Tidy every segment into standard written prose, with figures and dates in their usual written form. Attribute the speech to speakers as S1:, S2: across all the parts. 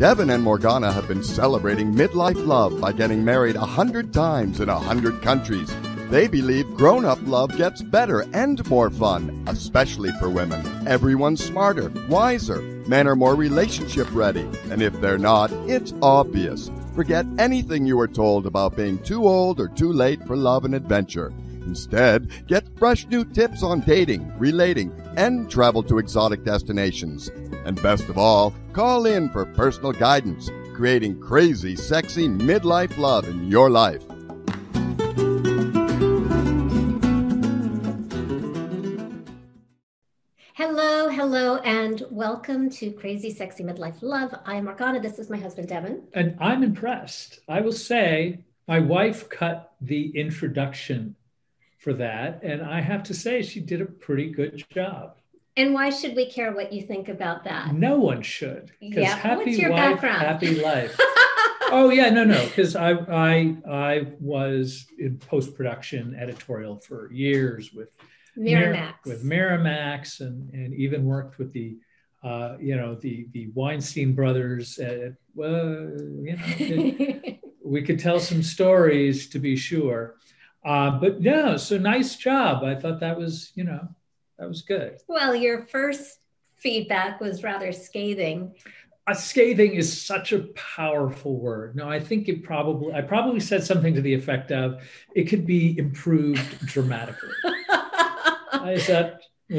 S1: Devin and Morgana have been celebrating midlife love by getting married 100 times in 100 countries. They believe grown-up love gets better and more fun, especially for women. Everyone's smarter, wiser. Men are more relationship ready. And if they're not, it's obvious. Forget anything you were told about being too old or too late for love and adventure. Instead, get fresh new tips on dating, relating, and travel to exotic destinations. And best of all, call in for personal guidance, creating crazy, sexy midlife love in your life.
S2: Hello, and welcome to Crazy Sexy Midlife Love. I'm Morgana. This is my husband, Devin.
S3: And I'm impressed. I will say my wife cut the introduction for that, and I have to say she did a pretty good job.
S2: And why should we care what you think about that?
S3: No one should.
S2: Yeah.
S3: Happy
S2: What's your
S3: wife,
S2: background?
S3: happy life. Oh yeah, no, because I was in post-production editorial for years with Miramax, and even worked with the Weinstein brothers. We could tell some stories, to be sure. But no, so nice job. I thought that was good.
S2: Well, your first feedback was rather scathing.
S3: Scathing is such a powerful word. No, I think I probably said something to the effect of, it could be improved dramatically. Was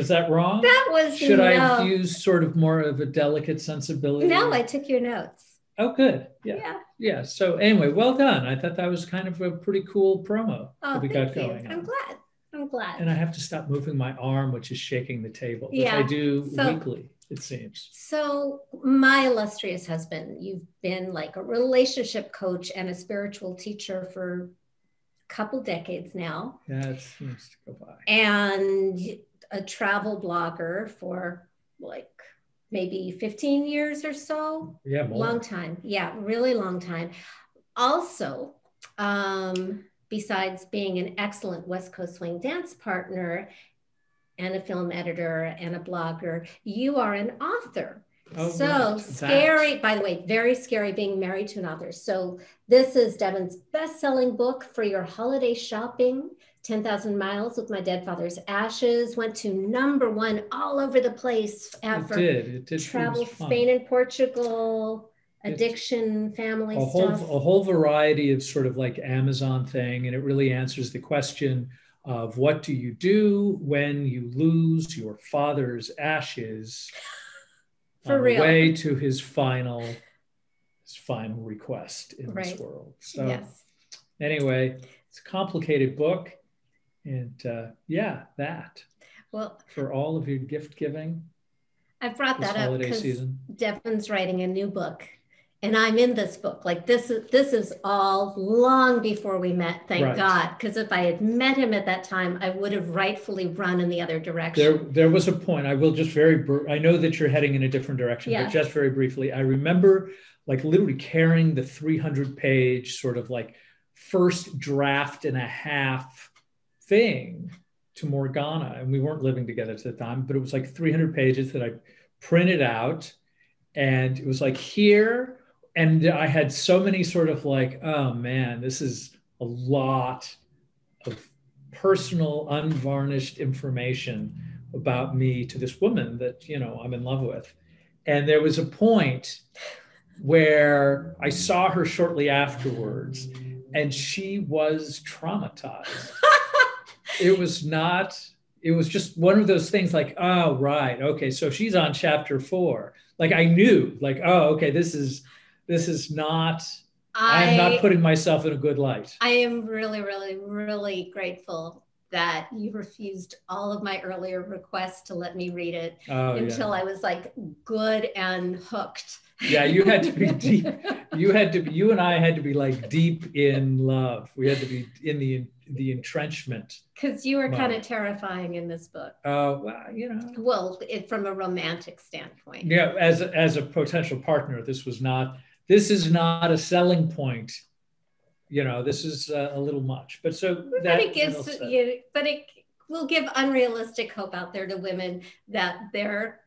S3: that wrong?
S2: That was
S3: Should I use sort of more of a delicate sensibility?
S2: No, I took your notes.
S3: Oh, good. Yeah. So anyway, well done. I thought that was kind of a pretty cool promo that we got going on.
S2: I'm glad.
S3: And I have to stop moving my arm, which is shaking the table, which I do weekly, it seems.
S2: So my illustrious husband, you've been like a relationship coach and a spiritual teacher for a couple decades now.
S3: Yeah, it seems to go by.
S2: And a travel blogger for like maybe 15 years or so.
S3: Yeah, more.
S2: Long time. Yeah, really long time. Also, besides being an excellent West Coast swing dance partner and a film editor and a blogger, you are an author.
S3: Oh,
S2: so
S3: right.
S2: Scary, by the way, very scary being married to an author. So this is Devin's best-selling book for your holiday shopping. 10,000 Miles with My Dead Father's Ashes went to #1 all over the place.
S3: It did.
S2: Travel, Spain and Portugal, addiction, family stuff.
S3: A whole variety of sort of like Amazon thing. And it really answers the question of what do you do when you lose your father's ashes
S2: For real.
S3: the way to his final request in this world. So
S2: yes.
S3: Anyway, it's a complicated book. And that.
S2: Well,
S3: for all of your gift giving.
S2: I brought that up because Devin's writing a new book, and I'm in this book. Like this is all long before we met, thank God. Because if I had met him at that time, I would have rightfully run in the other direction.
S3: There was a point. I will just I know that you're heading in a different direction, but just very briefly, I remember like literally carrying the 300-page sort of like first draft and a half thing to Morgana, and we weren't living together at the time, but it was like 300 pages that I printed out, and it was like here, and I had so many sort of like, oh man, this is a lot of personal, unvarnished information about me to this woman that, I'm in love with. And there was a point where I saw her shortly afterwards, and she was traumatized. It was just one of those things like, oh, right. Okay. So she's on chapter 4. Like I knew like, oh, okay, this is not, I'm not putting myself in a good light.
S2: I am really, really, really grateful that you refused all of my earlier requests to let me read it until I was like good and hooked.
S3: Yeah, you had to be deep. You and I had to be like deep in love. We had to be in the entrenchment.
S2: Because you were kind of terrifying in this book.
S3: Well,
S2: from a romantic standpoint.
S3: Yeah, as a potential partner, this is not a selling point. This is a little much. But
S2: it will give unrealistic hope out there to women that their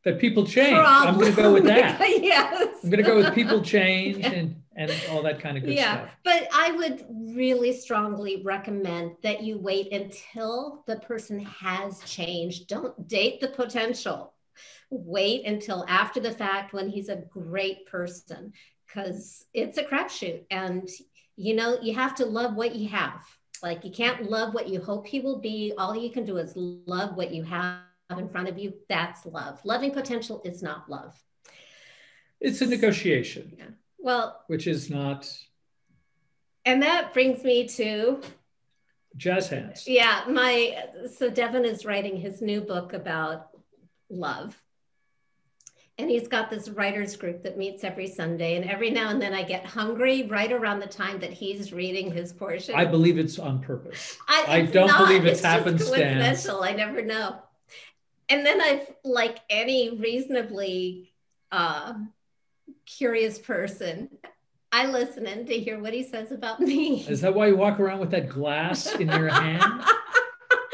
S3: That people change. I'm going to go with that.
S2: Yes.
S3: I'm going to go with people change and all that kind of good stuff.
S2: But I would really strongly recommend that you wait until the person has changed. Don't date the potential. Wait until after the fact when he's a great person, because it's a crapshoot. And, you know, you have to love what you have. Like, you can't love what you hope he will be. All you can do is love what you have in front of you. That's love. Loving potential is not love.
S3: It's a negotiation.
S2: Yeah. Well,
S3: which is not.
S2: And that brings me to
S3: jazz hands.
S2: Yeah. So Devin is writing his new book about love. And he's got this writers group that meets every Sunday. And every now and then I get hungry right around the time that he's reading his portion.
S3: I believe it's on purpose. I don't believe it's happenstance.
S2: I never know. And then I've, like any reasonably curious person, I listen in to hear what he says about me.
S3: Is that why you walk around with that glass in your hand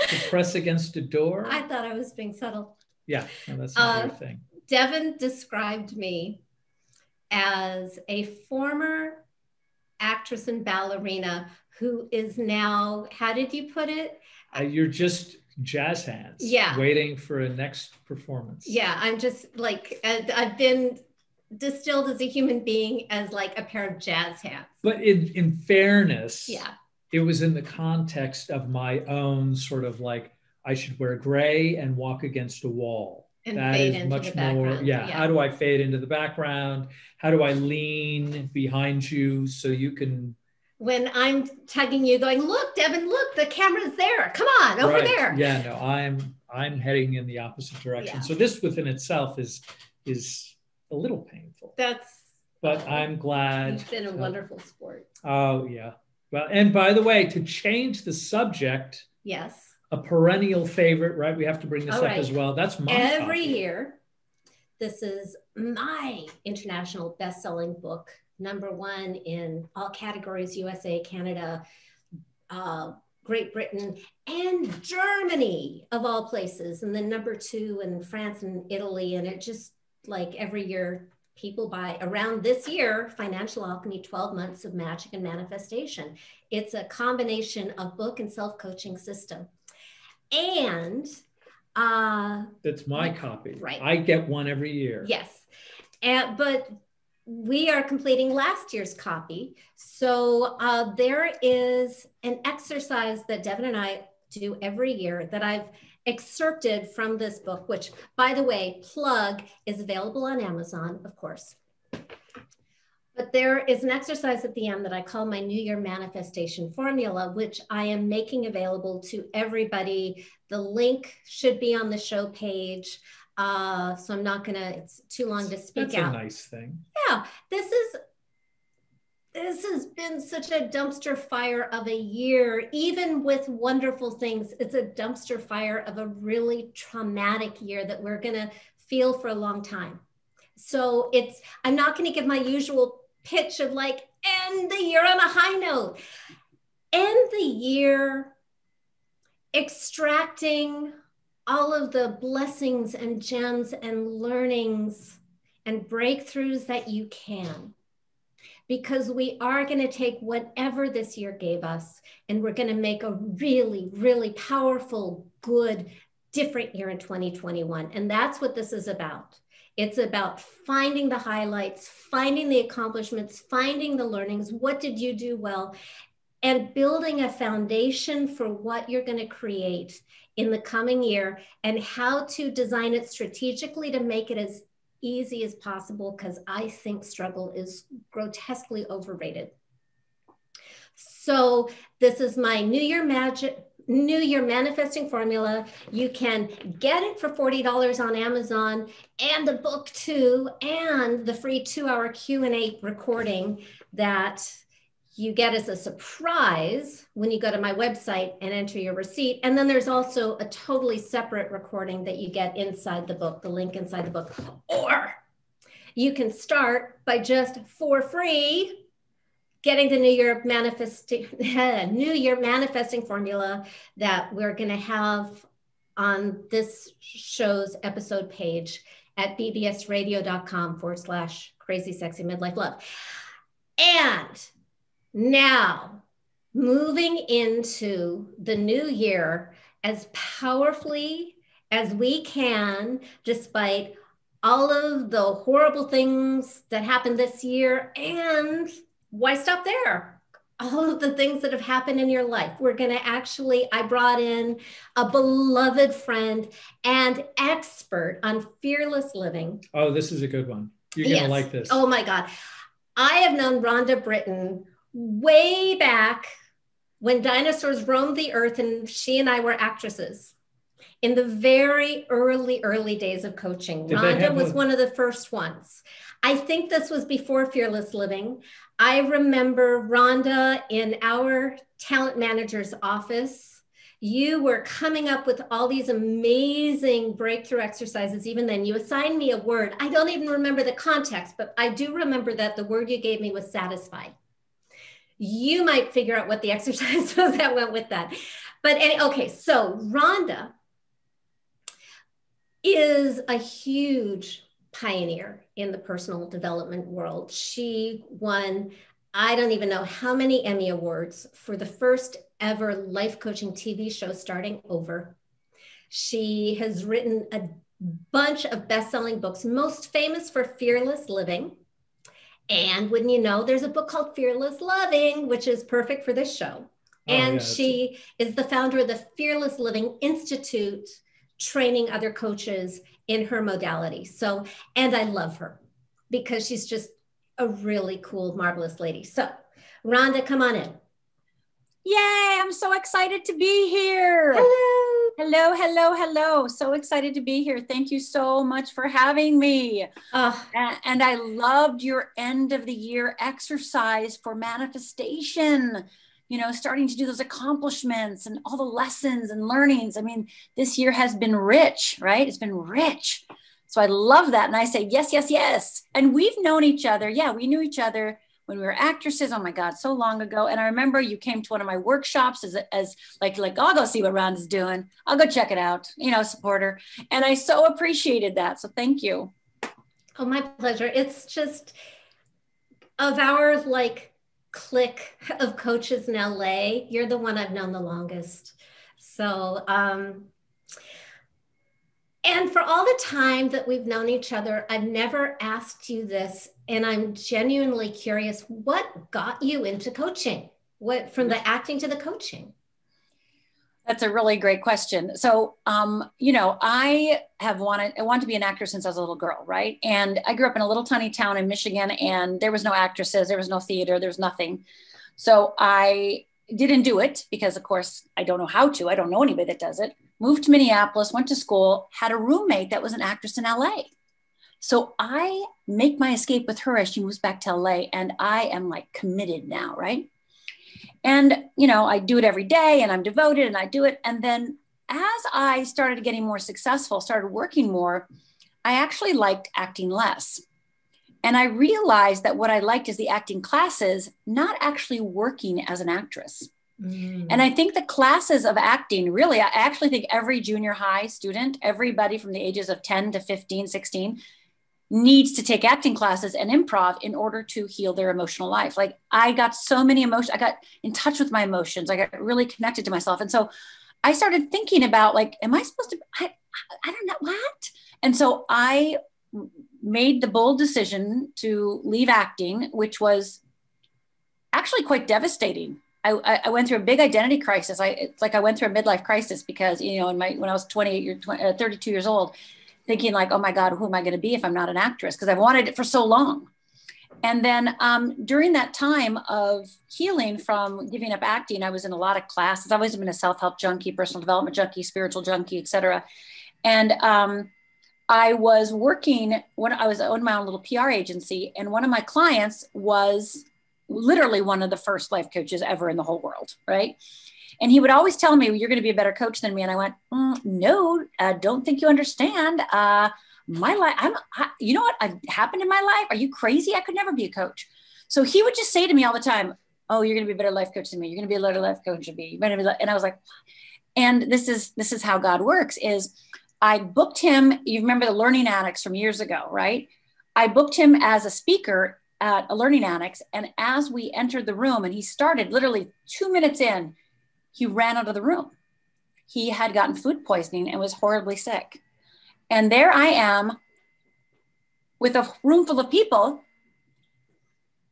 S3: to press against a door?
S2: I thought I was being subtle.
S3: Yeah, no, that's not your thing.
S2: Devin described me as a former actress and ballerina who is now, how did you put it?
S3: You're just jazz hands.
S2: Yeah.
S3: Waiting for a next performance.
S2: Yeah, I'm just like, I've been distilled as a human being as like a pair of jazz hands.
S3: But in fairness,
S2: yeah,
S3: it was in the context of my own sort of like, I should wear gray and walk against a wall.
S2: And
S3: that is much more, yeah. How do I fade into the background? How do I lean behind you so you can...
S2: When I'm tugging you going, look, Devin, look, the camera's there. Come on, over there.
S3: Yeah, no, I'm heading in the opposite direction. Yeah. So this within itself is a little painful. But I'm glad.
S2: You've been a wonderful sport.
S3: Oh, yeah. Well, and by the way, to change the subject...
S2: Yes.
S3: A perennial favorite, right? We have to bring this up as well. That's my
S2: every year. This is my international best-selling book, #1 in all categories: USA, Canada, Great Britain, and Germany, of all places, and then #2 in France and Italy. And it just, like, every year people buy. Around this year, Financial Alchemy: 12 Months of Magic and Manifestation. It's a combination of book and self-coaching system. And
S3: that's my copy.
S2: Right.
S3: I get one every year.
S2: Yes. But we are completing last year's copy. So there is an exercise that Devin and I do every year that I've excerpted from this book, which, by the way, plug, is available on Amazon, of course. But there is an exercise at the end that I call my New Year Manifestation Formula, which I am making available to everybody. The link should be on the show page. So I'm not gonna, it's too long to speak out.
S3: That's a nice thing.
S2: Yeah, this has been such a dumpster fire of a year. Even with wonderful things, it's a dumpster fire of a really traumatic year that we're gonna feel for a long time. So I'm not gonna give my usual pitch of like, end the year on a high note. End the year extracting all of the blessings and gems and learnings and breakthroughs that you can. Because we are going to take whatever this year gave us, and we're going to make a really, really powerful, good, different year in 2021. And that's what this is about. It's about finding the highlights, finding the accomplishments, finding the learnings. What did you do well? And building a foundation for what you're going to create in the coming year, and how to design it strategically to make it as easy as possible, because I think struggle is grotesquely overrated. So this is my New Year Manifesting Formula. You can get it for $40 on Amazon, and the book too, and the free 2-hour Q&A recording that you get as a surprise when you go to my website and enter your receipt. And then there's also a totally separate recording that you get inside the book, the link inside the book. Or you can start by just for free getting the New Year Manifesting Formula that we're going to have on this show's episode page at bbsradio.com/crazy sexy midlife love. And now moving into the new year as powerfully as we can, despite all of the horrible things that happened this year. And why stop there? All of the things that have happened in your life. We're going to I brought in a beloved friend and expert on fearless living.
S3: Oh, this is a good one. You're going to like this.
S2: Oh my God. I have known Rhonda Britten way back when dinosaurs roamed the earth and she and I were actresses in the very early days of coaching. Rhonda was one of the first ones. I think this was before Fearless Living. I remember Rhonda in our talent manager's office. You were coming up with all these amazing breakthrough exercises. Even then, you assigned me a word. I don't even remember the context, but I do remember that the word you gave me was satisfied. You might figure out what the exercise was that went with that. But okay, so Rhonda is a huge pioneer in the personal development world. She won, I don't even know how many Emmy Awards for the first ever life coaching TV show, Starting Over. She has written a bunch of best-selling books, most famous for Fearless Living. And wouldn't you know, there's a book called Fearless Loving, which is perfect for this show. And she is the founder of the Fearless Living Institute, training other coaches in her modality. So, and I love her because she's just a really cool, marvelous lady. So Rhonda, come on in.
S4: Yay, I'm so excited to be here.
S2: Hello.
S4: Hello, hello, hello. So excited to be here. Thank you so much for having me. And I loved your end of the year exercise for manifestation, you know, starting to do those accomplishments and all the lessons and learnings. I mean, this year has been rich, right? It's been rich. So I love that. And I say, yes, yes, yes. And we've known each other. Yeah, we knew each other when we were actresses. Oh my God, so long ago. And I remember you came to one of my workshops as like, I'll go see what Rhonda's doing. I'll go check it out, you know, support her. And I so appreciated that. So thank you.
S2: Oh, my pleasure. It's just of our clique of coaches in LA, you're the one I've known the longest. So, and for all the time that we've known each other, I've never asked you this, and I'm genuinely curious, what got you into coaching? What, from the acting to the coaching?
S4: That's a really great question. So, you know, I wanted to be an actress since I was a little girl, right? And I grew up in a little tiny town in Michigan, and there was no actresses, there was no theater, there was nothing. So I didn't do it because, of course, I don't know how to. I don't know anybody that does it. Moved to Minneapolis, went to school, had a roommate that was an actress in LA. So I make my escape with her as she moves back to LA, and I am like committed now, right? And, you know, I do it every day and I'm devoted and I do it. And then as I started getting more successful, started working more, I actually liked acting less. And I realized that what I liked is the acting classes, not actually working as an actress. Mm. And I think the classes of acting, really, I actually think every junior high student, everybody from the ages of 10 to 15, 16, needs to take acting classes and improv in order to heal their emotional life. Like I got so many emotions. I got in touch with my emotions. I got really connected to myself. And so I started thinking about like, am I supposed to, I don't know what? And so I made the bold decision to leave acting, which was actually quite devastating. I went through a big identity crisis. It's like I went through a midlife crisis because, you know, when I was 32 years old, thinking like, oh my God, who am I going to be if I'm not an actress? Because I've wanted it for so long. And then during that time of healing from giving up acting, I was in a lot of classes. I've always been a self-help junkie, personal development junkie, spiritual junkie, et cetera. And I was working when I owned my own little PR agency. And one of my clients was literally one of the first life coaches ever in the whole world, right? And he would always tell me, you're going to be a better coach than me. And I went, no, I don't think you understand. My life, you know what happened in my life? Are you crazy? I could never be a coach. So he would just say to me all the time, oh, you're going to be a better life coach than me. You're going to be a better life coach than me. And I was like, And this is how God works is I booked him. You remember the Learning Annex from years ago, right? I booked him as a speaker at a Learning Annex. And as we entered the room and he started literally 2 minutes in, he ran out of the room. He had gotten food poisoning and was horribly sick. And there I am with a room full of people,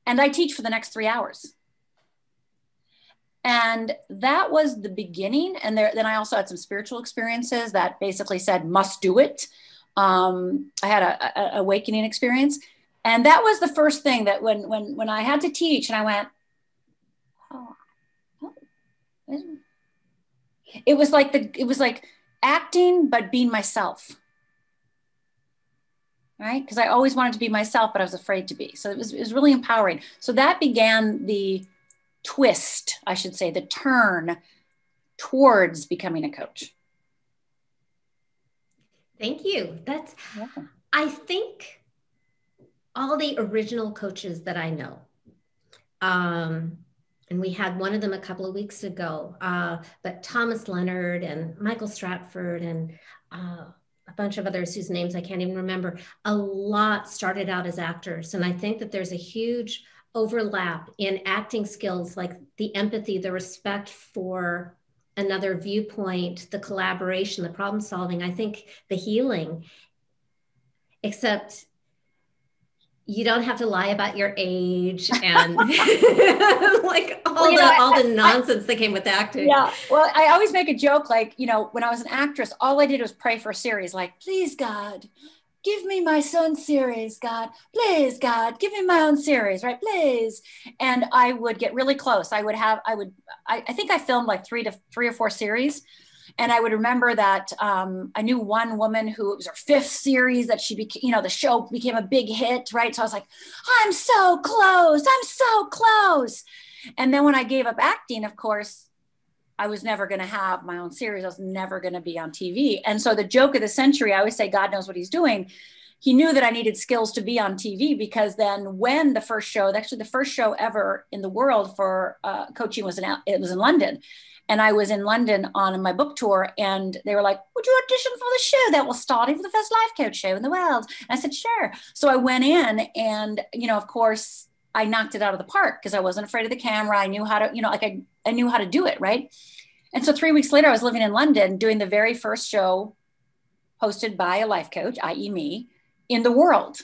S4: and I teach for the next 3 hours. And that was the beginning. And then I also had some spiritual experiences that basically said, must do it. I had a awakening experience. And that was the first thing that when I had to teach and I went, oh. It was like acting, but being myself. Right? Because I always wanted to be myself, but I was afraid to be. So it was really empowering. So that began the twist, I should say, the turn towards becoming a coach.
S2: Thank you. I think all the original coaches that I know, and we had one of them a couple of weeks ago, but Thomas Leonard and Michael Stratford and a bunch of others whose names I can't even remember, a lot started out as actors. And I think that there's a huge overlap in acting skills, like the empathy, the respect for another viewpoint, the collaboration, the problem solving, I think the healing, except you don't have to lie about your age and like all the nonsense that came with acting.
S4: Yeah. Well, I always make a joke, like, when I was an actress, all I did was pray for a series, like, please, God, give me my own series, God. Please, God, give me my own series, right? Please. And I would get really close. I think I filmed like three or four series. And I would remember that I knew one woman who, it was her 5th series that she became, the show became a big hit, right? So I was like, I'm so close. I'm so close. And then when I gave up acting, of course, I was never going to have my own series. I was never going to be on TV. And so the joke of the century, I always say, God knows what he's doing. He knew that I needed skills to be on TV, because then when the first show ever in the world for coaching was in London. And I was in London on my book tour, and they were like, would you audition for the show that will start for the first life coach show in the world? And I said, sure. So I went in and, of course, I knocked it out of the park because I wasn't afraid of the camera. I knew how to, I knew how to do it, right? And so 3 weeks later, I was living in London doing the very first show hosted by a life coach, i.e. me, in the world.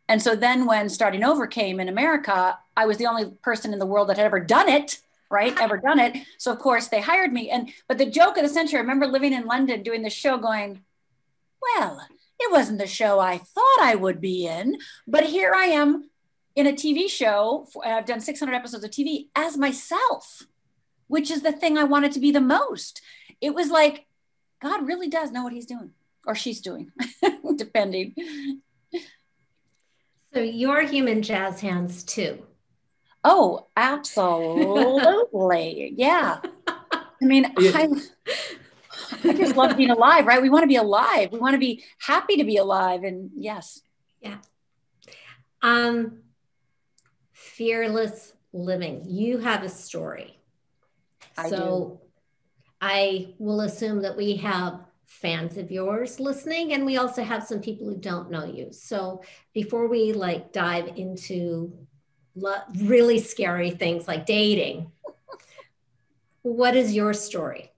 S4: And so then when Starting Over came in America, I was the only person in the world that had ever done it. Right? Ever done it. So of course they hired me. But the joke of the century, I remember living in London doing the show going, well, it wasn't the show I thought I would be in, but here I am in a TV show. I've done 600 episodes of TV as myself, which is the thing I wanted to be the most. It was like, God really does know what he's doing, or she's doing, depending.
S2: So you're human jazz hands too.
S4: Oh, absolutely. Yeah. I mean, I just love being alive, right? We want to be alive. We want to be happy to be alive. And yes.
S2: Yeah. Fearless living. You have a story.
S4: Do.
S2: I will assume that we have fans of yours listening, and we also have some people who don't know you. So before we dive into really scary things like dating, what is your story?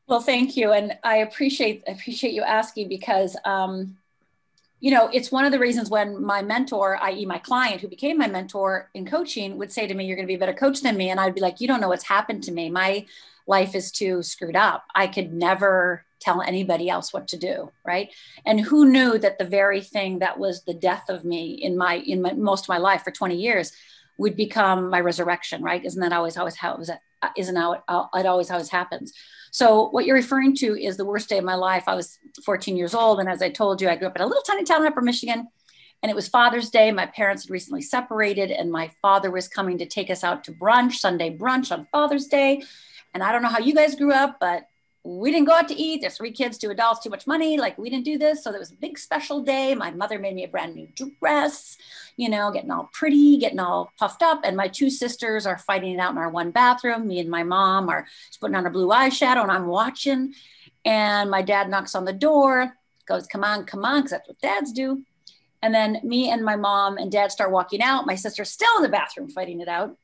S4: Well, thank you. And I appreciate you asking, because, it's one of the reasons when my mentor, i.e. my client who became my mentor in coaching, would say to me, you're going to be a better coach than me. And I'd be like, you don't know what's happened to me. My life is too screwed up. I could never tell anybody else what to do. Right. And who knew that the very thing that was the death of me in most of my life for 20 years would become my resurrection. Right. Isn't that always how it always happens. So what you're referring to is the worst day of my life. I was 14 years old. And as I told you, I grew up in a little tiny town in Upper Michigan, and it was Father's Day. My parents had recently separated, and my father was coming to take us out to brunch, Sunday brunch on Father's Day. And I don't know how you guys grew up, but we didn't go out to eat. There's 3 kids, 2 adults, too much money. Like, we didn't do this. So there was a big special day. My mother made me a brand new dress, you know, getting all pretty, getting all puffed up. And my 2 sisters are fighting it out in our 1 bathroom. Me and my mom are just putting on a blue eyeshadow, and I'm watching. And my dad knocks on the door, goes, come on, because that's what dads do. And then me and my mom and dad start walking out. My sister's still in the bathroom fighting it out.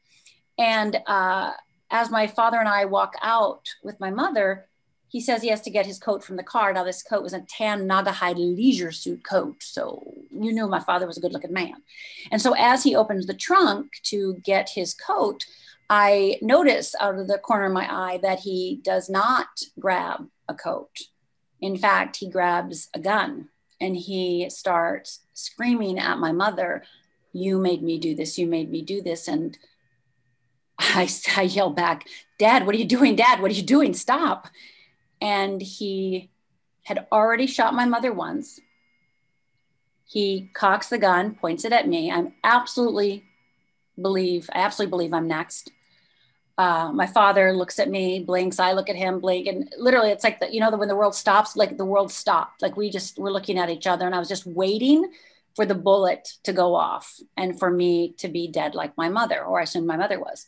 S4: And as my father and I walk out with my mother, he says he has to get his coat from the car. Now, this coat was a tan Naugahyde leisure suit coat. So you knew my father was a good looking man. And so as he opens the trunk to get his coat, I notice out of the corner of my eye that he does not grab a coat. In fact, he grabs a gun and he starts screaming at my mother, you made me do this, you made me do this. And I yell back, Dad, what are you doing? Dad, what are you doing? Stop. And he had already shot my mother once. He cocks the gun, points it at me. I absolutely believe I'm next. My father looks at me, blinks. I look at him, blink. And literally it's like, when the world stops, like the world stopped. Like we're looking at each other, and I was just waiting for the bullet to go off and for me to be dead like my mother, or I assume my mother was.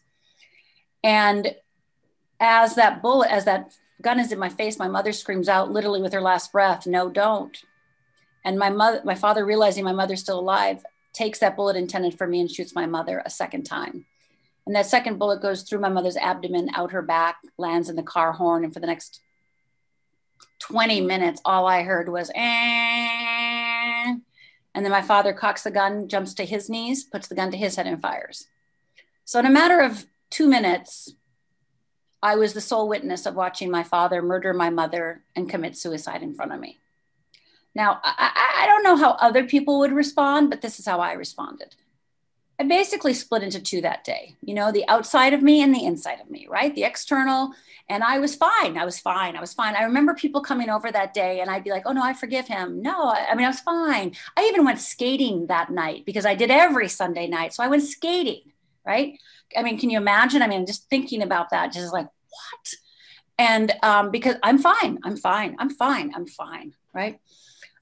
S4: And as that gun is in my face, my mother screams out literally with her last breath, no, don't. And my father, realizing my mother's still alive, takes that bullet intended for me and shoots my mother a second time. And that second bullet goes through my mother's abdomen, out her back, lands in the car horn. And for the next 20 minutes, all I heard was, eh. And then my father cocks the gun, jumps to his knees, puts the gun to his head and fires. So in a matter of 2 minutes, I was the sole witness of watching my father murder my mother and commit suicide in front of me. Now, I don't know how other people would respond, but this is how I responded. I basically split into 2 that day, the outside of me and the inside of me, right? The external, and I was fine. I was fine. I remember people coming over that day and I'd be like, oh no, I forgive him. No, I was fine. I even went skating that night because I did every Sunday night. So I went skating, right? Can you imagine? Just thinking about that, just like, what? And because I'm fine, right?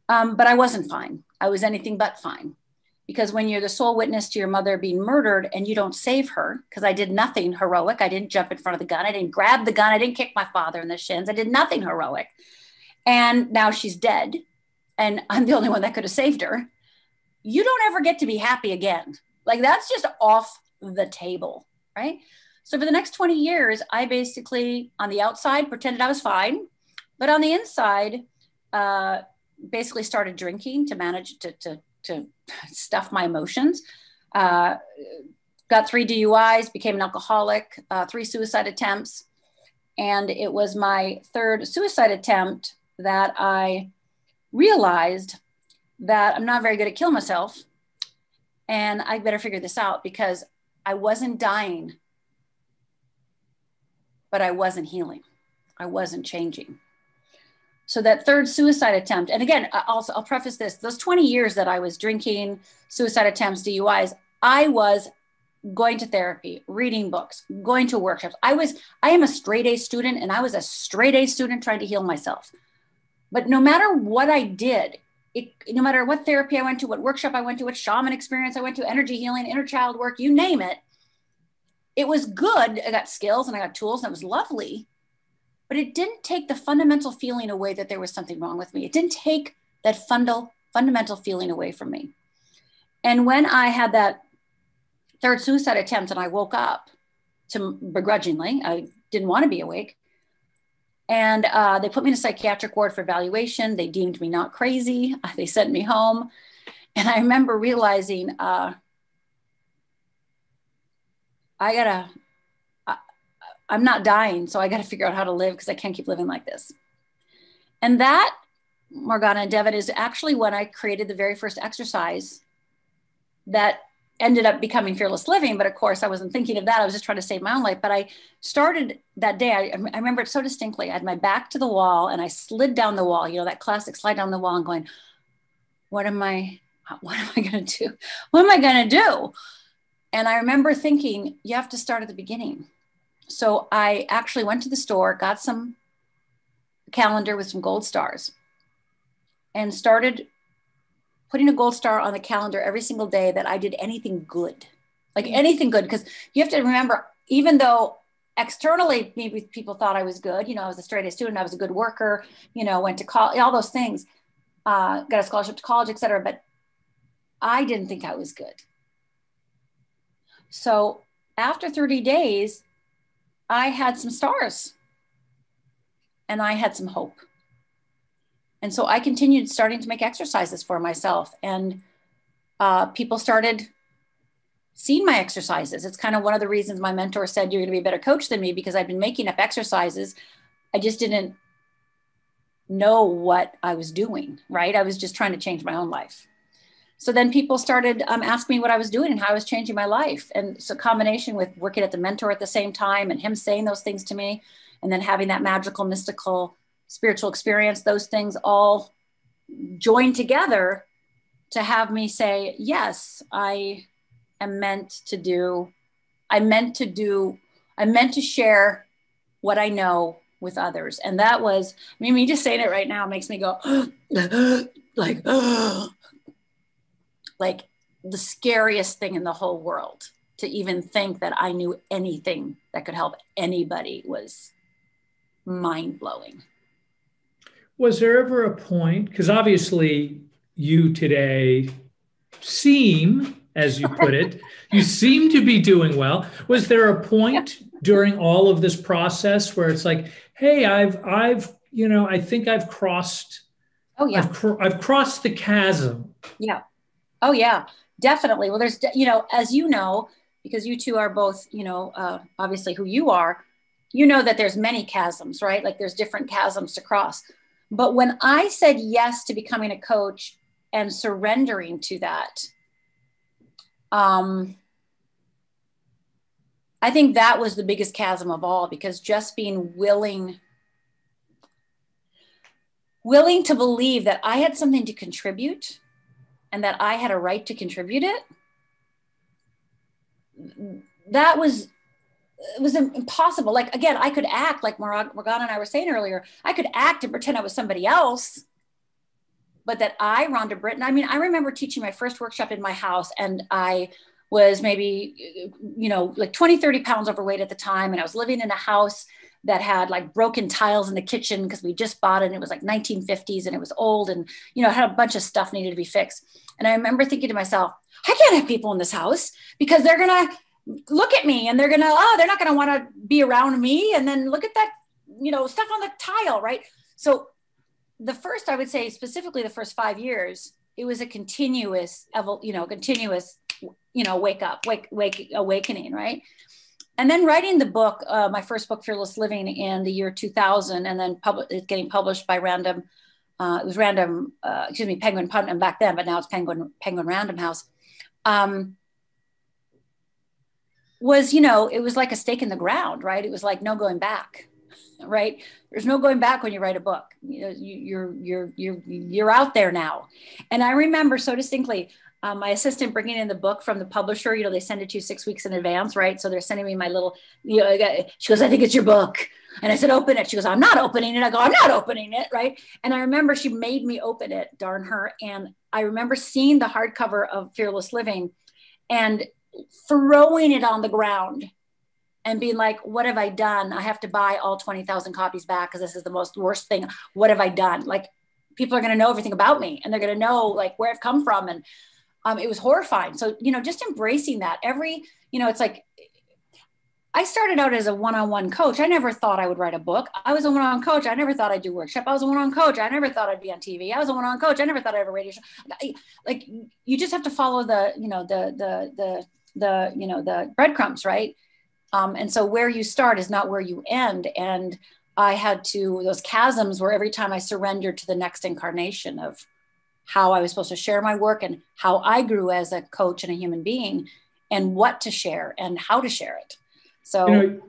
S4: But I wasn't fine. I was anything but fine. Because when you're the sole witness to your mother being murdered and you don't save her, because I did nothing heroic. I didn't jump in front of the gun. I didn't grab the gun. I didn't kick my father in the shins. I did nothing heroic. And now she's dead. And I'm the only one that could have saved her. You don't ever get to be happy again. Like, that's just off the table, right? So for the next 20 years, I basically, on the outside, pretended I was fine. But on the inside, basically started drinking to manage to stuff my emotions. Got 3 DUIs, became an alcoholic, 3 suicide attempts. And it was my 3rd suicide attempt that I realized that I'm not very good at killing myself. And I better figure this out, because I wasn't dying, but I wasn't healing. I wasn't changing. So that 3rd suicide attempt, and again, I'll preface this, those 20 years that I was drinking, suicide attempts, DUIs, I was going to therapy, reading books, going to workshops. I am a straight A student, and I was a straight A student trying to heal myself. But no matter what I did, no matter what therapy I went to, what workshop I went to, what shaman experience I went to, energy healing, inner child work, you name it, it was good. I got skills and I got tools, and it was lovely. But it didn't take the fundamental feeling away that there was something wrong with me. It didn't take that fundamental feeling away from me. And when I had that 3rd suicide attempt and I woke up begrudgingly, I didn't want to be awake. And they put me in a psychiatric ward for evaluation. They deemed me not crazy. They sent me home. And I remember realizing I'm not dying, so I got to figure out how to live, because I can't keep living like this. And that, Morgana and Devin, is actually when I created the very first exercise that ended up becoming Fearless Living. But of course, I wasn't thinking of that. I was just trying to save my own life. But I started that day. I remember it so distinctly. I had my back to the wall and I slid down the wall, that classic slide down the wall, and going, what am I going to do? What am I going to do? And I remember thinking, you have to start at the beginning. So I actually went to the store, got some calendar with some gold stars and started putting a gold star on the calendar every single day that I did anything good, like anything good. Because you have to remember, even though externally maybe people thought I was good, I was a straight A student, I was a good worker, went to college, all those things, got a scholarship to college, etc. But I didn't think I was good. So after 30 days, I had some stars and I had some hope. And so I continued starting to make exercises for myself, and people started seeing my exercises. It's kind of one of the reasons my mentor said, you're going to be a better coach than me, because I've been making up exercises. I just didn't know what I was doing, right? I was just trying to change my own life. So then people started asking me what I was doing and how I was changing my life. And so combination with working at the mentor at the same time and him saying those things to me, and then having that magical, mystical, spiritual experience, those things all joined together to have me say, yes, I meant to share what I know with others. And that was, me just saying it right now makes me go like the scariest thing in the whole world, to even think that I knew anything that could help anybody was mind-blowing.
S3: Was there ever a point, because obviously you today seem, as you put it, you seem to be doing well. Was there a point during all of this process where it's like, hey, I think I've crossed, I've crossed the chasm.
S4: Yeah. Oh yeah, definitely. Well, there's, as you know, because you two are both, obviously who you are, that there's many chasms, right? Like there's different chasms to cross. But when I said yes to becoming a coach and surrendering to that, I think that was the biggest chasm of all, because just being willing to believe that I had something to contribute and that I had a right to contribute it, it was impossible. Like, again, I could act like Morgana and I were saying earlier, I could act and pretend I was somebody else, but that Rhonda Britten, I remember teaching my first workshop in my house, and I was maybe, like 20, 30 pounds overweight at the time. And I was living in a house that had like broken tiles in the kitchen because we just bought it. And it was like 1950s and it was old, and, it had a bunch of stuff needed to be fixed. And I remember thinking to myself, I can't have people in this house because they're going to look at me and they're not going to want to be around me. And then look at that, stuff on the tile. Right. So I would say specifically the first 5 years, it was a continuous, awakening. Right. And then writing the book, my first book, Fearless Living, in the year 2000, and then getting published by Penguin Putnam back then, but now it's Penguin Random House. It was like a stake in the ground, right? It was like no going back, right? There's no going back when you write a book. You're out there now. And I remember so distinctly, my assistant bringing in the book from the publisher. They send it to you 6 weeks in advance, right? So they're sending me my little, she goes, I think it's your book. And I said, open it. She goes, I'm not opening it. I go, I'm not opening it, right? And I remember she made me open it, darn her. And I remember seeing the hardcover of Fearless Living and throwing it on the ground and being like, what have I done? I have to buy all 20,000 copies back because this is the worst thing. What have I done? Like, people are going to know everything about me, and they're going to know like where I've come from. And it was horrifying. So, just embracing that it's like, I started out as a one-on-one coach. I never thought I would write a book. I was a one-on-one coach. I never thought I'd do workshop. I was a one-on-one coach. I never thought I'd be on TV. I was a one-on-one coach. I never thought I'd have a radio show. Like, you just have to follow the breadcrumbs, right? And so where you start is not where you end. And I had those chasms where every time I surrendered to the next incarnation of how I was supposed to share my work and how I grew as a coach and a human being, and what to share and how to share it. So,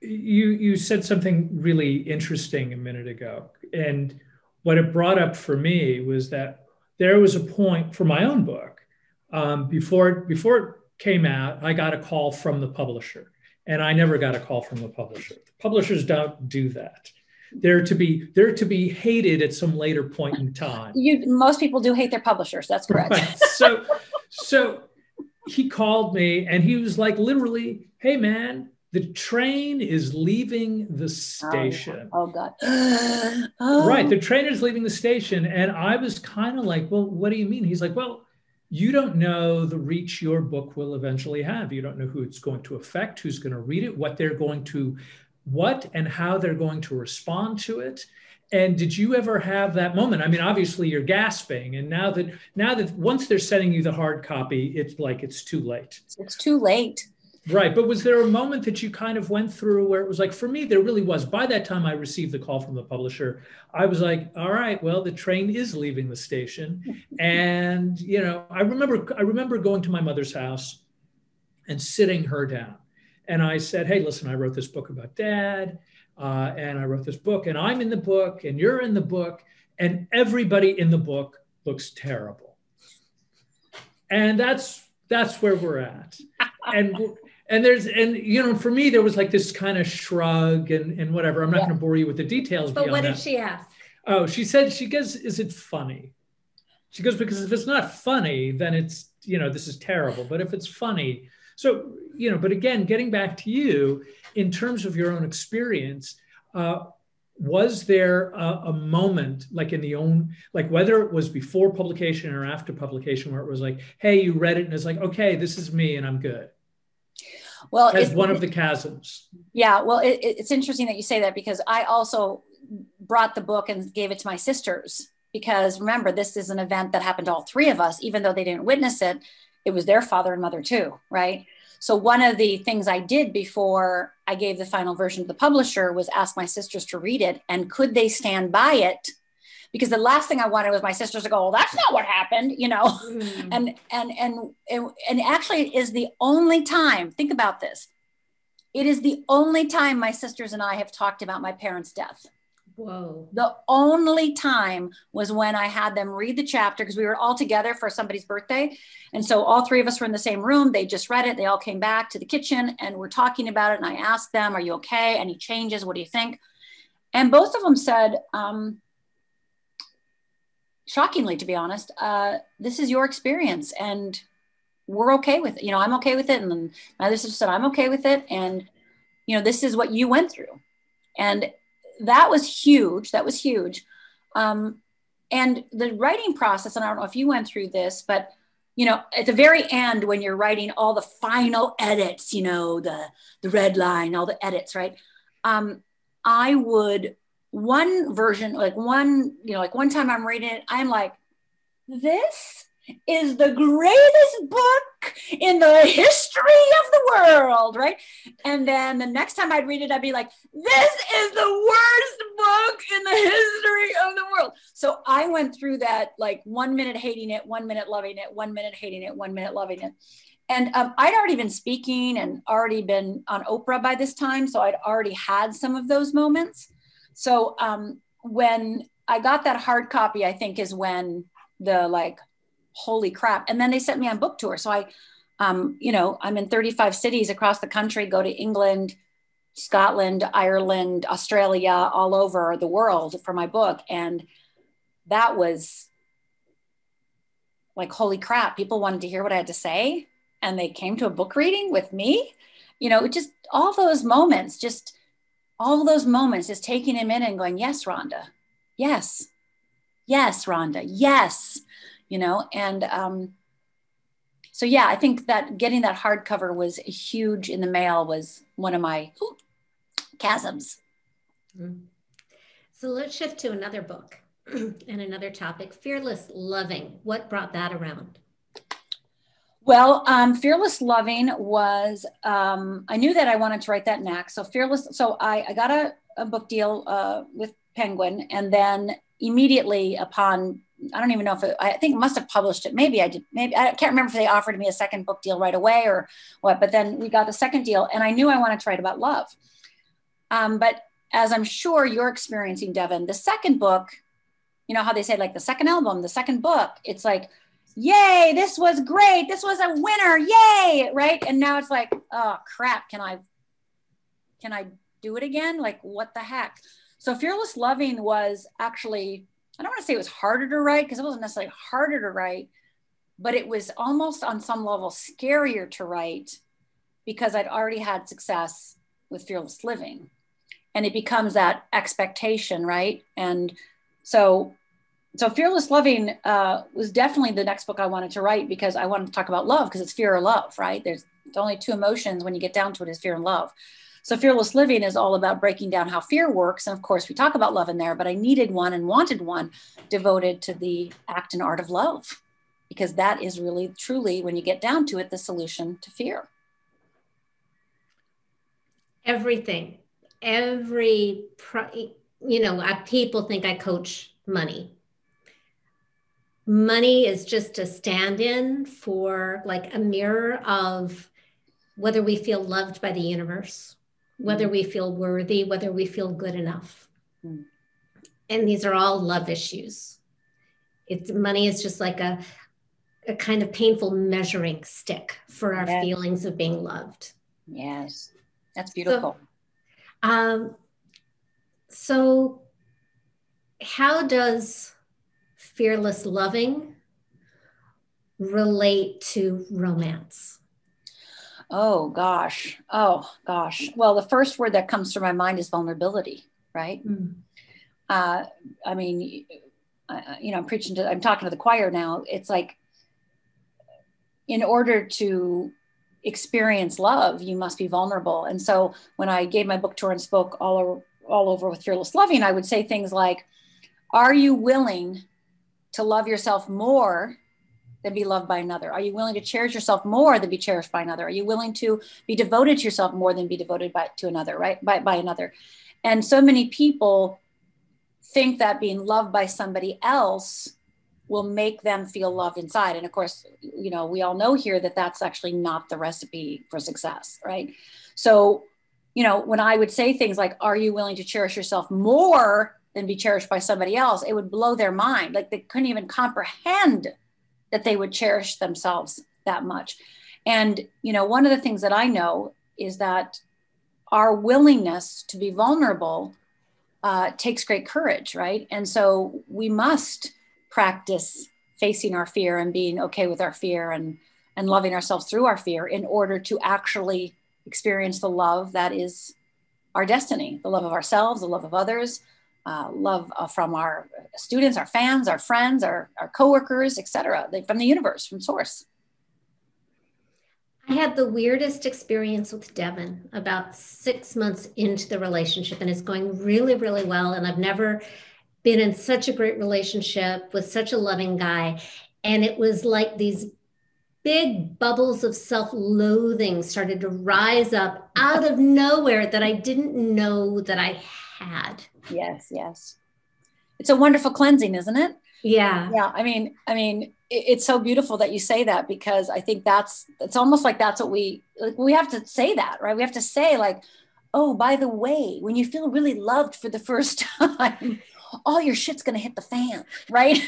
S3: you said something really interesting a minute ago. And what it brought up for me was that there was a point for my own book, before it came out, I got a call from the publisher, and I never got a call from the publisher. The publishers don't do that. They're to be hated at some later point in time.
S4: Most people do hate their publishers. That's correct.
S3: Right. So he called me and he was like, literally, hey man, the train is leaving the station.
S4: Oh God.
S3: Right. The train is leaving the station. And I was kind of like, well, what do you mean? He's like, well, you don't know the reach your book will eventually have. You don't know who it's going to affect, who's going to read it, what and how they're going to respond to it. And did you ever have that moment? I mean, obviously you're gasping. And now that once they're sending you the hard copy, it's like, it's too late.
S4: It's too late.
S3: Right. But was there a moment that you kind of went through where it was like, for me, there really was. By that time I received the call from the publisher, I was like, all right, well, the train is leaving the station. And, I remember going to my mother's house and sitting her down. And I said, hey, listen, I wrote this book about Dad. And I wrote this book and I'm in the book and you're in the book and everybody in the book looks terrible. And that's where we're at. And for me, there was like this kind of shrug and whatever. I'm not going to bore you with the details.
S2: But what did she ask?
S3: Oh, she goes, is it funny? She goes, because if it's not funny, then it's, this is terrible. But if it's funny, so, but again, getting back to you in terms of your own experience, was there a moment like whether it was before publication or after publication where it was like, hey, you read it and it's like, okay, this is me and I'm good.
S4: Well,
S3: as one of the chasms.
S4: Yeah. Well, it's interesting that you say that because I also brought the book and gave it to my sisters because remember, this is an event that happened to all three of us, even though they didn't witness it. It was their father and mother too, right? So one of the things I did before I gave the final version to the publisher was ask my sisters to read it and could they stand by it? Because the last thing I wanted was my sisters to go, well, that's not what happened, and actually it is the only time, think about this. It is the only time my sisters and I have talked about my parents' death.
S2: Whoa.
S4: The only time was when I had them read the chapter because we were all together for somebody's birthday. And so all three of us were in the same room. They just read it. They all came back to the kitchen and we're talking about it. And I asked them, are you okay? Any changes? What do you think? And both of them said, shockingly, to be honest, this is your experience and we're okay with it. I'm okay with it. And then my other sister said, I'm okay with it. And, this is what you went through. And that was huge. And the writing process, and I don't know if you went through this, but, at the very end, when you're writing all the final edits, the red line, all the edits, right? I would, one version, one time I'm reading it, I'm like, this is the greatest book in the history of the world, right? And then the next time I'd read it, I'd be like, this is the worst book in the history of the world. So I went through that, like 1 minute hating it, 1 minute loving it, 1 minute hating it, 1 minute loving it. And I'd already been speaking and already been on Oprah by this time. So I'd already had some of those moments. So when I got that hard copy, I think is when the holy crap. And then they sent me on book tour. So I'm in 35 cities across the country, go to England, Scotland, Ireland, Australia, all over the world for my book. And that was like, holy crap, people wanted to hear what I had to say. And they came to a book reading with me, just all those moments, just taking him in and going, yes, Rhonda, yes, Rhonda, yes. So yeah, I think that getting that hardcover was huge in the mail was one of my chasms.
S2: So let's shift to another book and another topic, Fearless Loving. What brought that around?
S4: Well, Fearless Loving was, I knew that I wanted to write that next. So I got a book deal with Penguin, and then immediately upon, I don't even know if I think it must have published it. Maybe I did. Maybe I can't remember if they offered me a second book deal right away or what, but then we got the second deal and I knew I wanted to write about love. But as I'm sure you're experiencing, Devin, the second book, how they say like the second album, the second book, it's like, yay, this was great. This was a winner. Yay. Right. And now it's like, oh crap. Can I do it again? Like, what the heck? So Fearless Loving was actually, I don't want to say it was harder to write, because it wasn't necessarily harder to write, but it was almost on some level scarier to write, because I'd already had success with Fearless Living. And it becomes that expectation, right? And so Fearless Loving was definitely the next book I wanted to write, because I wanted to talk about love, because it's fear or love, right? There's only two emotions when you get down to it, is fear and love. So Fearless Living is all about breaking down how fear works. And of course we talk about love in there, but I needed one and wanted one devoted to the act and art of love, because that is really, truly, when you get down to it, the solution to fear.
S2: Everything, people think I coach money. Money is just a stand-in for, like, a mirror of whether we feel loved by the universe, whether we feel worthy, whether we feel good enough. And these are all love issues. Money is just like a kind of painful measuring stick for our feelings of being loved.
S4: Yes, that's beautiful.
S2: So how does Fearless Loving relate to romance?
S4: Oh gosh. Well, the first word that comes to my mind is vulnerability, right? I mean, I'm talking to the choir now. It's like, in order to experience love, you must be vulnerable. And so when I gave my book tour and spoke all over with Fearless Loving, I would say things like, are you willing to love yourself more than be loved by another? Are you willing to cherish yourself more than be cherished by another? Are you willing to be devoted to yourself more than be devoted to another, right? By another. And so many people think that being loved by somebody else will make them feel loved inside. And of course, we all know here that that's actually not the recipe for success, right? So, when I would say things like, are you willing to cherish yourself more than be cherished by somebody else? It would blow their mind. Like, they couldn't even comprehend that they would cherish themselves that much. And, one of the things that I know is that our willingness to be vulnerable takes great courage, right? And so we must practice facing our fear and being okay with our fear and loving ourselves through our fear, in order to actually experience the love that is our destiny, the love of ourselves, the love of others, love from our students, our fans, our friends, our coworkers, etc., from the universe, from source.
S2: I had the weirdest experience with Devin about 6 months into the relationship, and it's going really, really well. And I've never been in such a great relationship with such a loving guy. And it was like these big bubbles of self-loathing started to rise up out of nowhere that I didn't know that I had.
S4: Yes, yes. It's a wonderful cleansing, isn't it?
S2: Yeah.
S4: Yeah. I mean, it's so beautiful that you say that, because I think it's almost like that's what we have to say that, right? We have to say, like, oh, by the way, when you feel really loved for the first time, all your shit's going to hit the fan, right?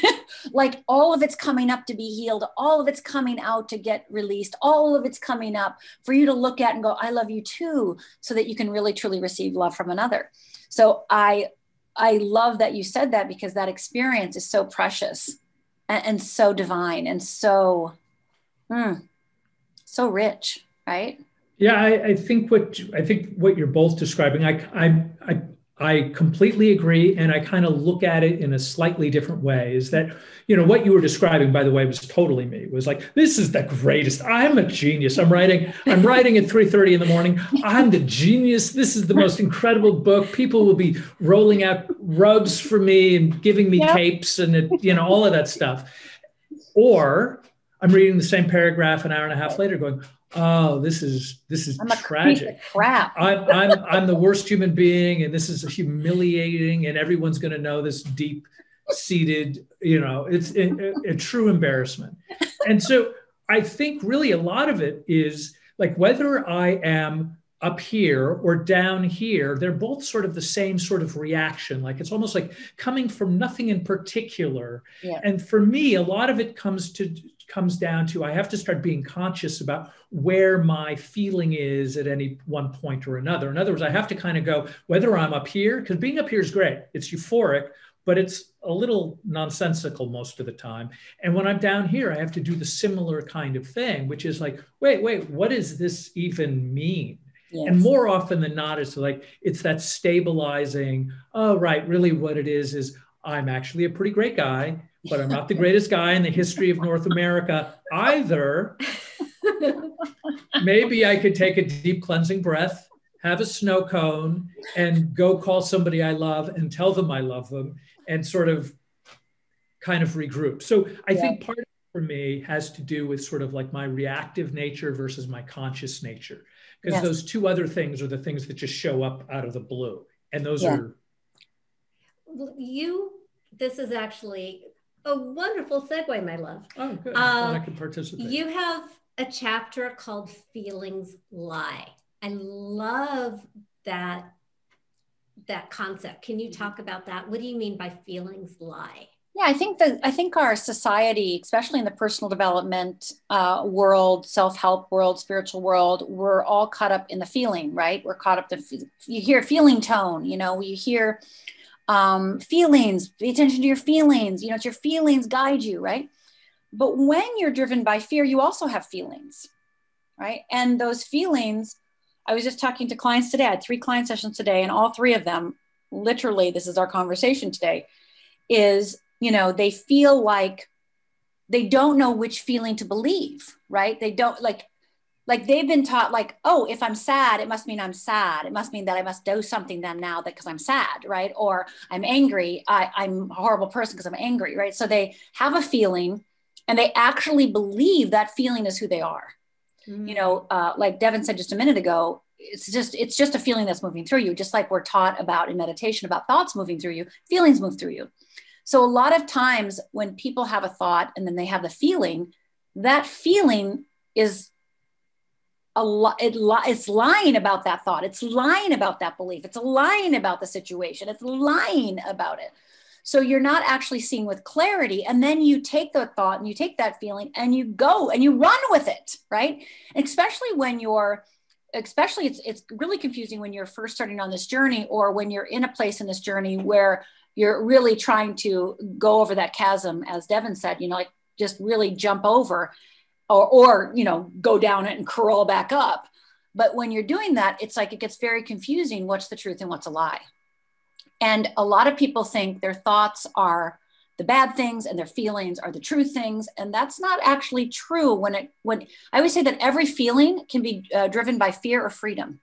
S4: Like, all of it's coming up to be healed. All of it's coming out to get released. All of it's coming up for you to look at and go, I love you too, so that you can really, truly receive love from another. So I love that you said that, because that experience is so precious and so divine and so rich, right?
S3: Yeah, I think what you're both describing, I completely agree, and I kind of look at it in a slightly different way. Is that, what you were describing, by the way, was totally me. It was like, this is the greatest. I'm a genius. I'm writing at 3:30 in the morning. I'm the genius. This is the most incredible book. People will be rolling out rugs for me and giving me capes and all of that stuff. Or I'm reading the same paragraph an hour and a half later, going, oh, this is tragic.
S4: Crap.
S3: I'm the worst human being, and this is humiliating, and everyone's going to know this deep-seated, it's a true embarrassment. And so I think really a lot of it is like, whether I am up here or down here, they're both sort of the same sort of reaction. Like it's almost like coming from nothing in particular.
S4: Yeah.
S3: And for me, a lot of it comes down to I have to start being conscious about where my feeling is at any one point or another. In other words, I have to kind of go, whether I'm up here, because being up here is great. It's euphoric, but it's a little nonsensical most of the time. And when I'm down here, I have to do the similar kind of thing, which is like, wait, what does this even mean? Yes. And more often than not, it's that stabilizing, oh, right, really what it is I'm actually a pretty great guy, but I'm not the greatest guy in the history of North America either. Maybe I could take a deep cleansing breath, have a snow cone, and go call somebody I love and tell them I love them and sort of kind of regroup. So I think part of it for me has to do with sort of like my reactive nature versus my conscious nature. Because those two other things are the things that just show up out of the blue. And those are...
S2: Well, this is actually a wonderful segue, my love.
S3: Oh, good. I'm glad I can participate.
S2: You have a chapter called Feelings Lie. I love that concept. Can you talk about that? What do you mean by feelings lie?
S4: Yeah, I think our society, especially in the personal development world, self-help world, spiritual world, we're all caught up in the feeling, right? We're caught up you hear feeling tone, we hear feelings, pay attention to your feelings, it's your feelings guide you, right? But when you're driven by fear, you also have feelings, right? And those feelings, I was just talking to clients today. I had 3 client sessions today, and all 3 of them, literally, this is our conversation today, is they feel like they don't know which feeling to believe, right? They don't like they've been taught like, oh, if I'm sad, it must mean I'm sad. It must mean that I must do something then now because I'm sad, right? Or I'm angry. I'm a horrible person because I'm angry, right? So they have a feeling and they actually believe that feeling is who they are. Like Devin said just a minute ago, it's just a feeling that's moving through you. Just like we're taught about in meditation about thoughts moving through you, feelings move through you. So a lot of times when people have a thought and then they have the feeling, that feeling is it's lying about that thought. It's lying about that belief. It's lying about the situation. It's lying about it. So you're not actually seeing with clarity. And then you take the thought and you take that feeling and you go and you run with it, right? And especially it's really confusing when you're first starting on this journey or when you're in a place in this journey where you're really trying to go over that chasm, as Devin said, like just really jump over or go down it and curl back up. But when you're doing that, it's like, it gets very confusing. What's the truth and what's a lie? And a lot of people think their thoughts are the bad things and their feelings are the true things. And that's not actually true. When I always say that every feeling can be driven by fear or freedom,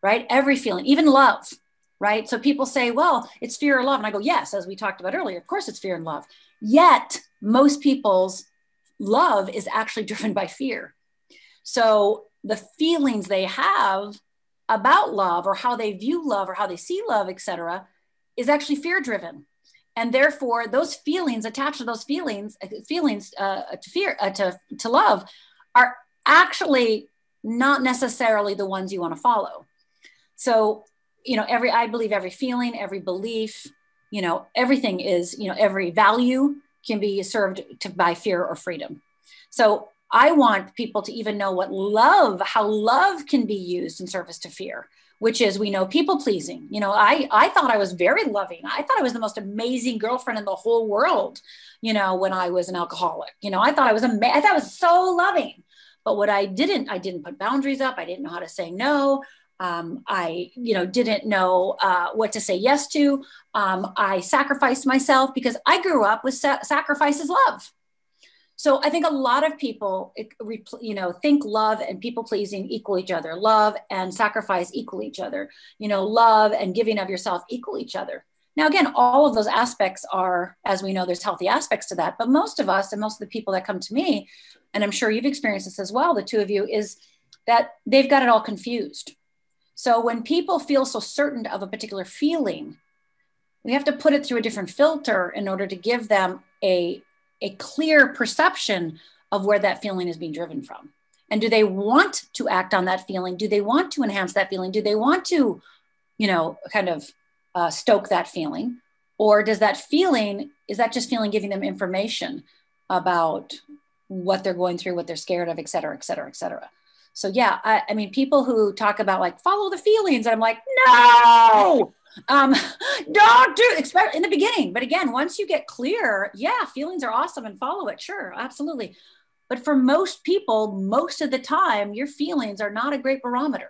S4: right? Every feeling, even love. Right? So people say, well, it's fear or love. And I go, yes, as we talked about earlier, of course it's fear and love. Yet most people's love is actually driven by fear. So the feelings they have about love or how they view love or how they see love, etc., is actually fear driven. And therefore those feelings attached to those feelings to fear, to love are actually not necessarily the ones you want to follow. So I believe every feeling, every belief, everything is, every value can be served by fear or freedom. So I want people to even know how love can be used in service to fear, which is, we know people pleasing. I thought I was very loving. I thought I was the most amazing girlfriend in the whole world, when I was an alcoholic. I thought I was so loving. But what I didn't put boundaries up. I didn't know how to say no. I didn't know what to say yes to. I sacrificed myself because I grew up with sacrifice is love. So I think a lot of people, think love and people pleasing equal each other. Love and sacrifice equal each other. Love and giving of yourself equal each other. Now, again, all of those aspects are, as we know, there's healthy aspects to that. But most of us and most of the people that come to me, and I'm sure you've experienced this as well, the two of you, is that they've got it all confused. So when people feel so certain of a particular feeling, we have to put it through a different filter in order to give them a clear perception of where that feeling is being driven from. And do they want to act on that feeling? Do they want to enhance that feeling? Do they want to, kind of stoke that feeling? Or is that just feeling giving them information about what they're going through, what they're scared of, et cetera, et cetera, et cetera. So yeah, I mean, people who talk about like, follow the feelings, and I'm like, no, don't do it, especially in the beginning. But again, once you get clear, yeah, feelings are awesome and follow it. Sure, absolutely. But for most people, most of the time, your feelings are not a great barometer.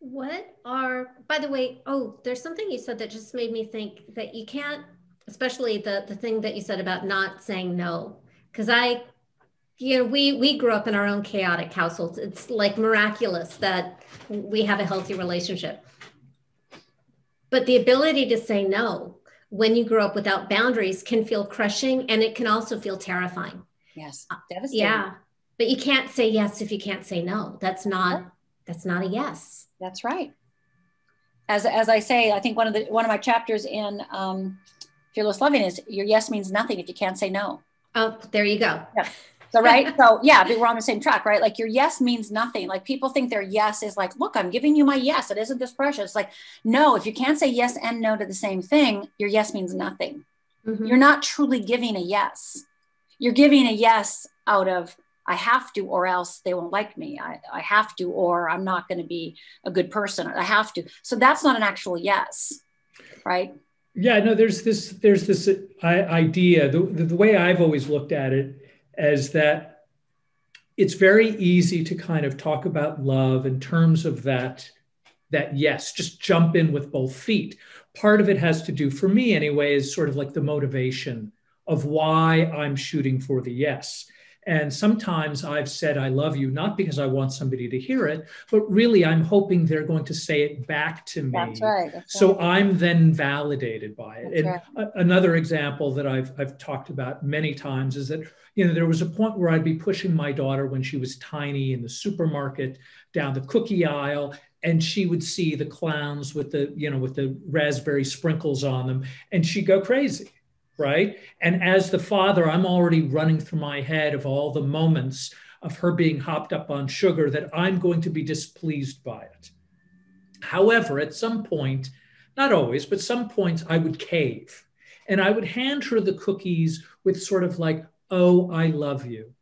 S2: By the way, there's something you said that just made me think that you can't, especially the thing that you said about not saying no. Because we grew up in our own chaotic households. It's like miraculous that we have a healthy relationship. But the ability to say no when you grow up without boundaries can feel crushing, and it can also feel terrifying.
S4: Yes, devastating.
S2: Yeah, but you can't say yes if you can't say no. That's not a yes.
S4: That's right. As I say, I think one of my chapters in Fearless Loving is your yes means nothing if you can't say no.
S2: Oh, there you go.
S4: Yeah. So, right. So yeah, we're on the same track, right? Like your yes means nothing. Like people think their yes is like, look, I'm giving you my yes. It isn't this precious. Like, no, if you can't say yes and no to the same thing, your yes means nothing. Mm-hmm. You're not truly giving a yes. You're giving a yes out of, I have to, or else they won't like me. I have to, or I'm not going to be a good person. I have to. So that's not an actual yes, right?
S3: Yeah, no, there's this idea, the way I've always looked at it, as that it's very easy to kind of talk about love in terms of that yes, just jump in with both feet. Part of it has to do, for me anyway, is sort of like the motivation of why I'm shooting for the yes. And sometimes I've said, I love you, not because I want somebody to hear it, but really I'm hoping they're going to say it back to me.
S4: That's right.
S3: So I'm then validated by it.
S4: That's
S3: and another example that I've talked about many times is that, there was a point where I'd be pushing my daughter when she was tiny in the supermarket down the cookie aisle, and she would see the clowns with the raspberry sprinkles on them, and she'd go crazy. Right. And as the father, I'm already running through my head of all the moments of her being hopped up on sugar that I'm going to be displeased by it. However, at some point, not always, but some points I would cave and I would hand her the cookies with sort of like, oh, I love you.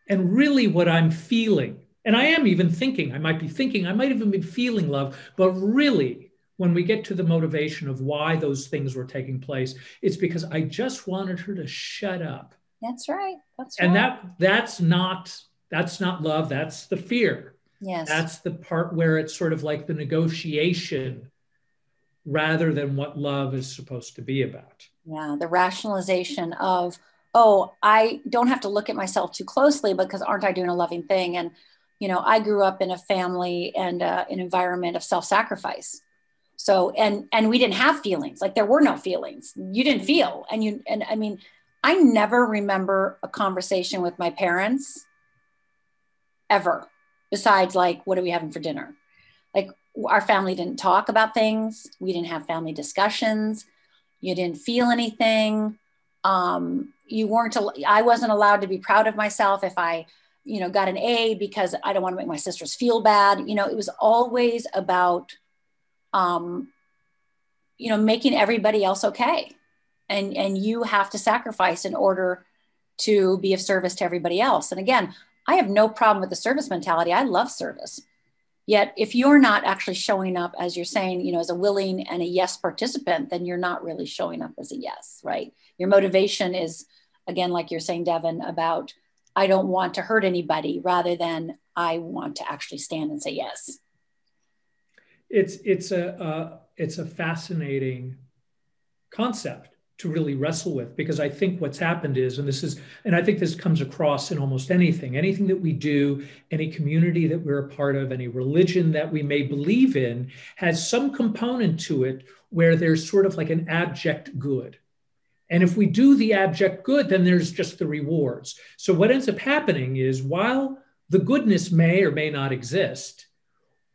S3: And really what I'm feeling, and I am even thinking, I might even be feeling love, but really, when we get to the motivation of why those things were taking place, it's because I just wanted her to shut up.
S4: That's right.
S3: And that's not love. That's the fear.
S4: Yes.
S3: That's the part where it's sort of like the negotiation rather than what love is supposed to be about.
S4: Yeah. The rationalization of, oh, I don't have to look at myself too closely because aren't I doing a loving thing? And, I grew up in a family and an environment of self-sacrifice. So, and we didn't have feelings, like there were no feelings. You didn't feel. And I mean, I never remember a conversation with my parents ever, besides like, what are we having for dinner? Like our family didn't talk about things. We didn't have family discussions. You didn't feel anything. I wasn't allowed to be proud of myself if I, got an A because I don't want to make my sisters feel bad. It was always about making everybody else okay. And you have to sacrifice in order to be of service to everybody else. And again, I have no problem with the service mentality. I love service. Yet if you're not actually showing up, as you're saying, as a willing and a yes participant, then you're not really showing up as a yes, right? Your motivation is, again, like you're saying, Devin, about, I don't want to hurt anybody rather than I want to actually stand and say yes.
S3: It's a fascinating concept to really wrestle with, because I think what's happened is, and I think this comes across in almost anything that we do, any community that we're a part of, any religion that we may believe in, has some component to it where there's sort of like an abject good. And if we do the abject good, then there's just the rewards. So what ends up happening is, while the goodness may or may not exist,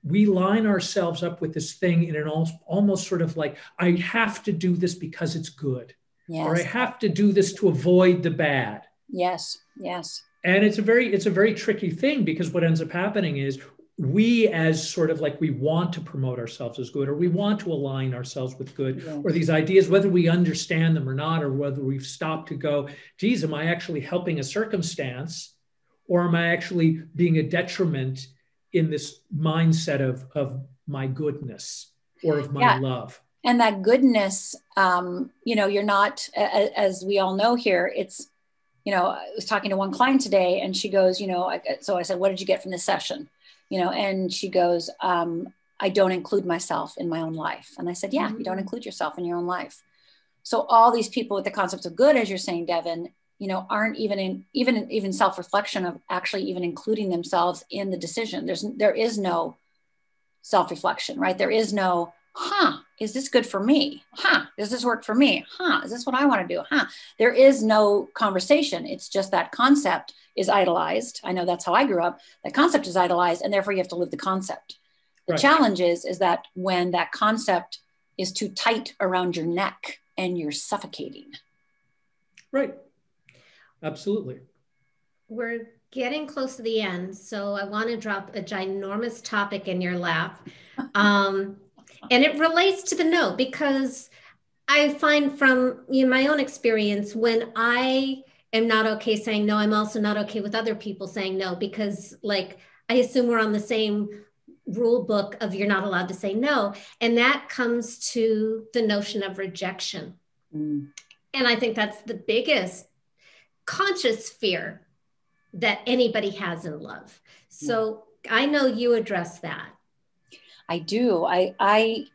S3: we line ourselves up with this thing in an almost sort of like, I have to do this because it's good.
S4: Yes.
S3: Or I have to do this to avoid the bad.
S4: Yes. Yes.
S3: And it's a very tricky thing, because what ends up happening is we, as sort of like, we want to promote ourselves as good, or we want to align ourselves with good,
S4: Yes.
S3: or these ideas, whether we understand them or not, or whether we've stopped to go, geez, am I actually helping a circumstance, or am I actually being a detriment in this mindset of my goodness or of my love?
S4: And that goodness, you're not, as we all know here, it's, I was talking to one client today, and she goes, so I said, what did you get from this session? And she goes, I don't include myself in my own life. And I said, yeah, you don't include yourself in your own life. So all these people with the concepts of good, as you're saying, Devin, aren't even self-reflection of actually even including themselves in the decision. There is no self-reflection, right? There is no, is this good for me? Does this work for me? Is this what I want to do? There is no conversation. It's just that concept is idolized. I know that's how I grew up. That concept is idolized, and therefore you have to live the concept. The challenge is that when that concept is too tight around your neck and you're suffocating. Right.
S3: Absolutely.
S2: We're getting close to the end, so I want to drop a ginormous topic in your lap. And it relates to the no, because I find from my own experience, when I am not okay saying no, I'm also not okay with other people saying no, because I assume we're on the same rule book of you're not allowed to say no. And that comes to the notion of rejection. And I think that's the biggest conscious fear that anybody has in love. So I know you address that.
S4: I do. I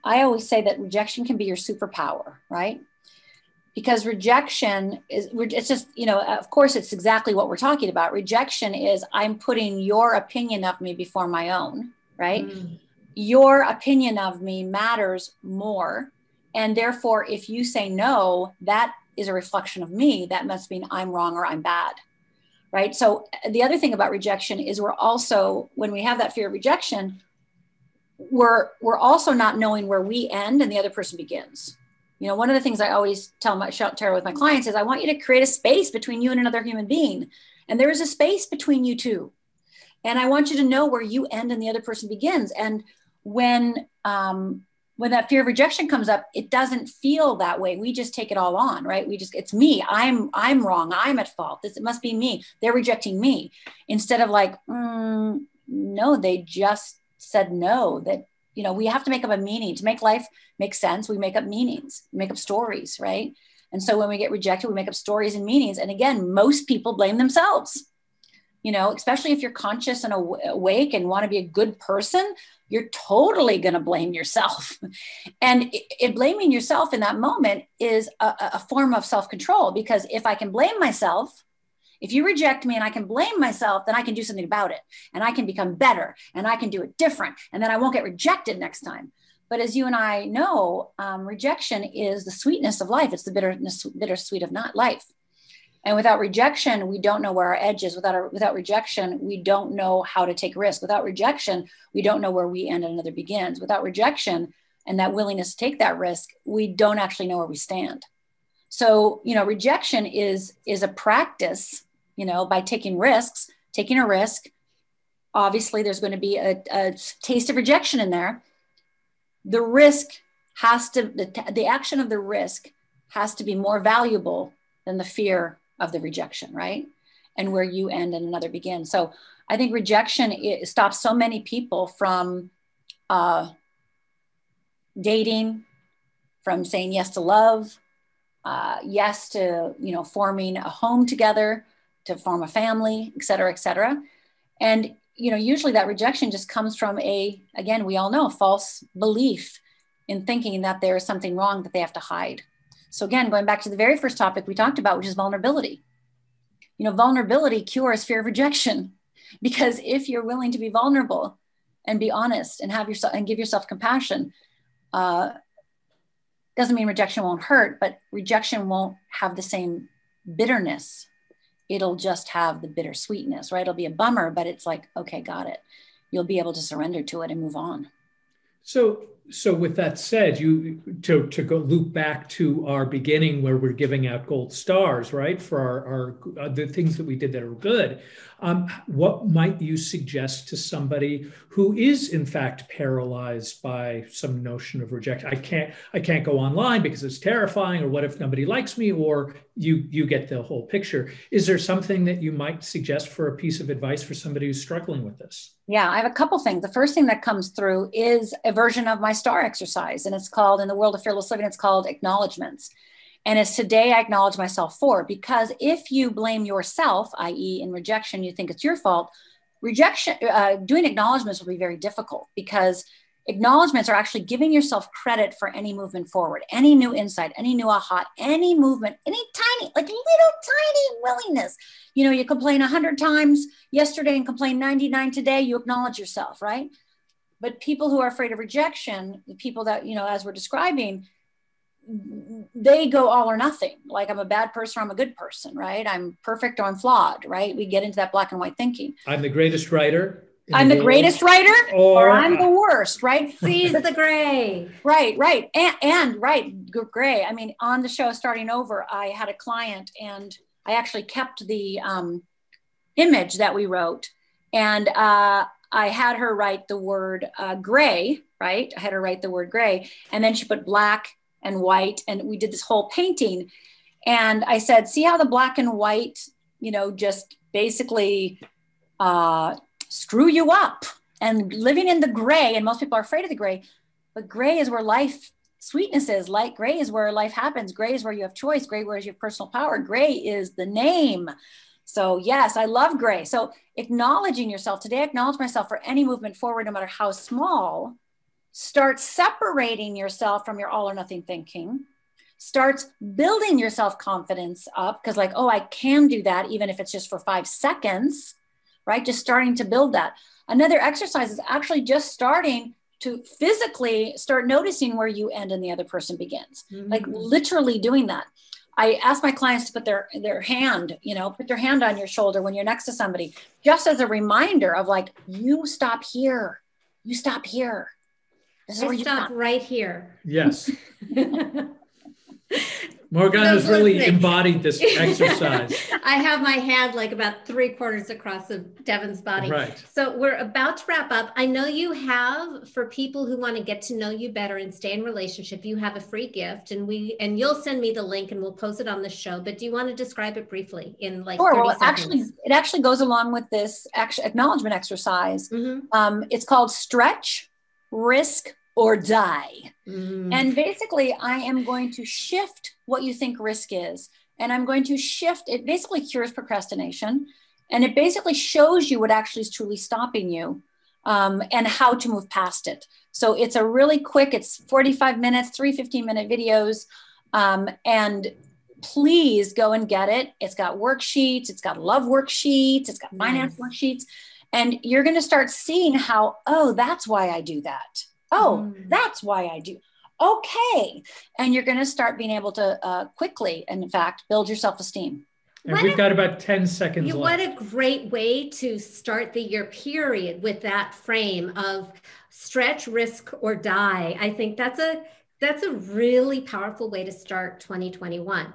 S4: always say that rejection can be your superpower, right? Because rejection it's just, of course, it's exactly what we're talking about. Rejection is I'm putting your opinion of me before my own, right? Your opinion of me matters more. And therefore, if you say no, that is a reflection of me. That must mean I'm wrong or I'm bad, right? So the other thing about rejection is we're also, when we have that fear of rejection, we're also not knowing where we end and the other person begins. One of the things I always share with my clients is I want you to create a space between you and another human being. And there is a space between you two. And I want you to know where you end and the other person begins. And when that fear of rejection comes up, it doesn't feel that way. We just take it all on, right? It's me. I'm wrong. I'm at fault. It must be me. They're rejecting me. Instead of no, they just said no. That we have to make up a meaning to make life make sense. We make up meanings, we make up stories, right? And so when we get rejected, we make up stories and meanings. And again, most people blame themselves. Especially if you're conscious and awake and want to be a good person, you're totally going to blame yourself. And blaming yourself in that moment is a form of self-control, because if I can blame myself, if you reject me and I can blame myself, then I can do something about it, and I can become better, and I can do it different, and then I won't get rejected next time. But as you and I know, rejection is the sweetness of life. It's the bittersweet of not life. And without rejection, we don't know where our edge is. Without rejection, we don't know how to take risk. Without rejection, we don't know where we end and another begins. Without rejection and that willingness to take that risk, we don't actually know where we stand. So, rejection is a practice, by taking risks, taking a risk. Obviously, there's going to be a taste of rejection in there. The risk the action of the risk has to be more valuable than the fear of the rejection, right? And where you end and another begins. So I think rejection stops so many people from dating, from saying yes to love, yes to, forming a home together, to form a family, et cetera, et cetera. And, usually that rejection just comes from again, we all know, false belief in thinking that there is something wrong that they have to hide. So again, going back to the very first topic we talked about, which is vulnerability. Vulnerability cures fear of rejection, because if you're willing to be vulnerable and be honest and give yourself compassion, doesn't mean rejection won't hurt, but rejection won't have the same bitterness. It'll just have the bittersweetness, right? It'll be a bummer, but it's like, okay, got it. You'll be able to surrender to it and move on.
S3: So So with that said, to go loop back to our beginning where we're giving out gold stars, right, for our the things that we did that are good. What might you suggest to somebody who is in fact paralyzed by some notion of rejection? I can't go online because it's terrifying, or what if nobody likes me, or you get the whole picture. Is there something that you might suggest for a piece of advice for somebody who's struggling with this?
S4: Yeah, I have a couple things. The first thing that comes through is a version of my STAR exercise, and it's called, in the world of fearless living, it's called Acknowledgements. And it's today I acknowledge myself for, because if you blame yourself, i.e. in rejection, you think it's your fault, doing acknowledgements will be very difficult, because acknowledgements are actually giving yourself credit for any movement forward, any new insight, any new aha, any movement, any tiny, like little tiny willingness. You know, you complain 100 times yesterday and complain 99 today, you acknowledge yourself, right? But people who are afraid of rejection, the people that, you know, as we're describing, they go all or nothing. Like, I'm a bad person, or I'm a good person, right? I'm perfect, or I'm flawed, right? We get into that black and white thinking.
S3: I'm the greatest writer.
S4: I'm the greatest writer, or I'm the worst, right?
S2: Seize the gray.
S4: Right. And gray. I mean, on the show Starting Over, I had a client, and I actually kept the image that we wrote, and I had her write the word gray, right? I had her write the word gray, and then she put black and white, and we did this whole painting. And I said, see how the black and white, you know, just basically screw you up, and living in the gray, and most people are afraid of the gray, but gray is where life sweetness is. Light gray is where life happens. Gray is where you have choice. Gray where you have personal power. Gray is the name. So yes, I love gray. So acknowledging yourself today, acknowledge myself for any movement forward, no matter how small. Start separating yourself from your all or nothing thinking. Starts building your self-confidence up, because like, oh, I can do that, even if it's just for 5 seconds, right? Just starting to build that. Another exercise is actually just starting to physically start noticing where you end and the other person begins. Mm-hmm. Like literally doing that. I ask my clients to put their hand, you know, put their hand on your shoulder when you're next to somebody, just as a reminder of like, you stop here. You stop here. This is where you stop
S2: right here.
S3: Yes. Morgana's really embodied this exercise.
S2: I have my hand like about 3/4 across of Devin's body.
S3: Right.
S2: So we're about to wrap up. I know you have, for people who want to get to know you better and stay in relationship, you have a free gift, and you'll send me the link and we'll post it on the show. But do you want to describe it briefly in like 30 seconds?
S4: It actually goes along with this acknowledgement exercise. Mm-hmm. It's called Stretch, Risk, or Die. And basically I am going to shift what you think risk is. And I'm going to shift, it basically cures procrastination. And it basically shows you what actually is truly stopping you, and how to move past it. So it's a really quick, it's 45 minutes, 3 15-minute videos. And please go and get it. It's got worksheets, it's got love worksheets, it's got finance worksheets. And you're going to start seeing how, oh, that's why I do that. Oh, that's why I do. Okay. And you're going to start being able to quickly, and in fact, build your self-esteem.
S3: And we've got about 10 seconds left.
S2: What a great way to start the year period, with that frame of stretch, risk, or die. I think that's a really powerful way to start 2021.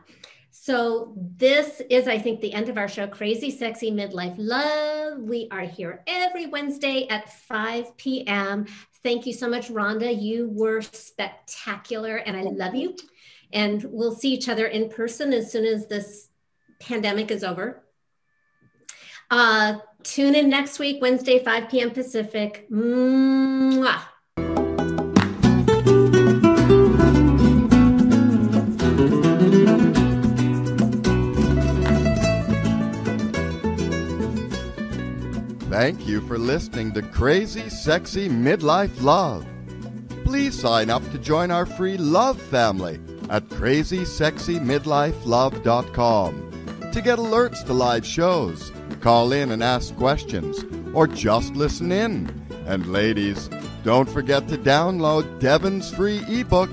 S2: So this is, I think, the end of our show, Crazy Sexy Midlife Love. We are here every Wednesday at 5 p.m. Thank you so much, Rhonda. You were spectacular, and I love you. And we'll see each other in person as soon as this pandemic is over. Tune in next week, Wednesday, 5 p.m. Pacific. Mwah.
S1: Thank you for listening to Crazy Sexy Midlife Love. Please sign up to join our free love family at crazysexymidlifelove.com to get alerts to live shows, call in and ask questions, or just listen in. And ladies, don't forget to download Devin's free ebook,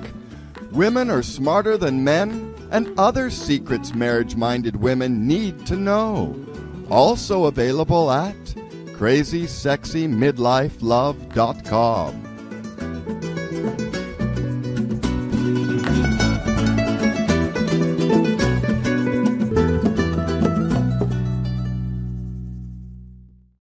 S1: Women Are Smarter Than Men and Other Secrets Marriage-Minded Women Need to Know. Also available at crazysexymidlifelove.com.